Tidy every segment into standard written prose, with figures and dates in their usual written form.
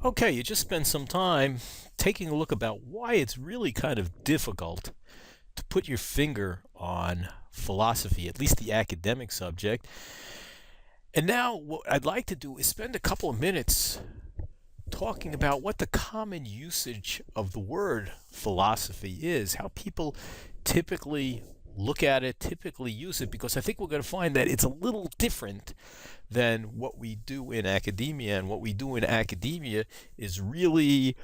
Okay, you just spent some time taking a look about why it's really kind of difficult to put your finger on philosophy, at least the academic subject. And now, what I'd like to do is spend a couple of minutes talking about what the common usage of the word philosophy is, how people typically look at it, typically use it, because I think we're going to find that it's a little different than what we do in academia. And what we do in academia is really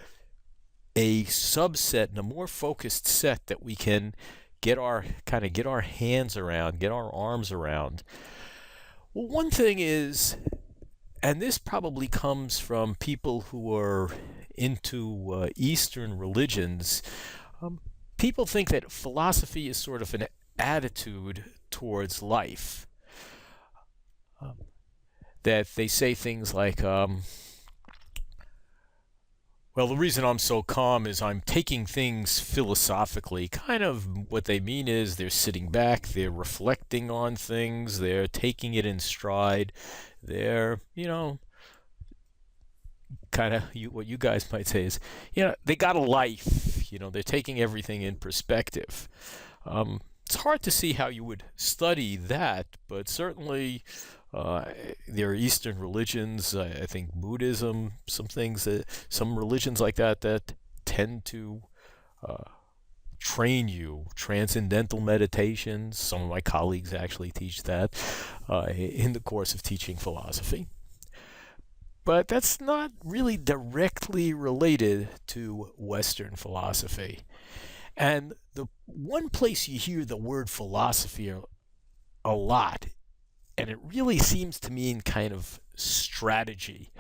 a subset and a more focused set that we can get our hands around, get our arms around. Well, one thing is, and this probably comes from people who are into Eastern religions, um, people think that philosophy is sort of an attitude towards life. Um, that they say things like, well, the reason I'm so calm is I'm taking things philosophically. Kind of what they mean is they're sitting back, they're reflecting on things, they're taking it in stride, they're, kind of what you guys might say is, they got a life, they're taking everything in perspective. It's hard to see how you would study that, but certainly uh, there are Eastern religions, I think Buddhism, some religions like that that tend to uh, train you. Transcendental meditations, some of my colleagues actually teach that in the course of teaching philosophy. But that's not really directly related to Western philosophy. And the one place you hear the word philosophy a lot, and it really seems to mean kind of strategy.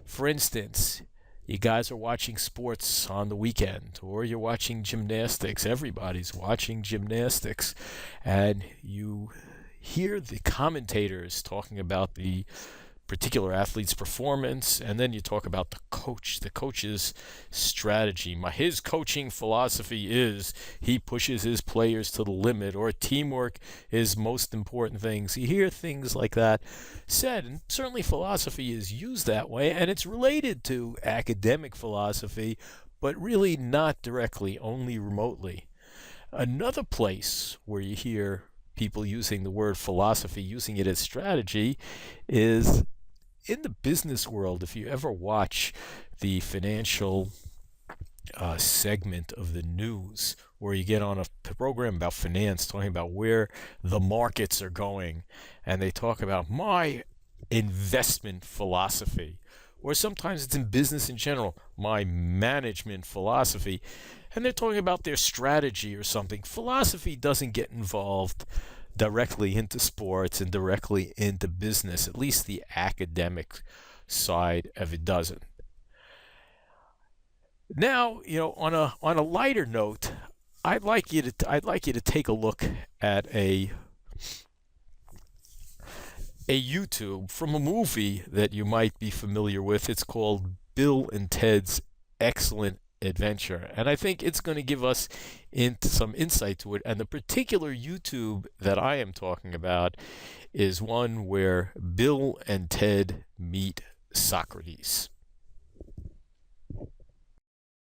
For instance, you guys are watching sports on the weekend, or you're watching gymnastics. Everybody's watching gymnastics. And you hear the commentators talking about the particular athlete's performance, and then you talk about the coach's strategy. His coaching philosophy is he pushes his players to the limit, or teamwork is most important things. You hear things like that said, and certainly philosophy is used that way, and it's related to academic philosophy, but really not directly, only remotely. Another place where you hear people using the word philosophy, using it as strategy, is in the business world. If you ever watch the financial segment of the news, where you get on a program about finance, talking about where the markets are going, and they talk about my investment philosophy, or sometimes it's in business in general, my management philosophy, and they're talking about their strategy or something. Philosophy doesn't get involved directly into sports and directly into business. At least the academic side of it doesn't. Now, on a lighter note, I'd like you to take a look at a YouTube from a movie that you might be familiar with. It's called Bill and Ted's Excellent Adventure, and I think it's going to give us into some insight to it. And the particular YouTube that I am talking about is one where Bill and Ted meet Socrates.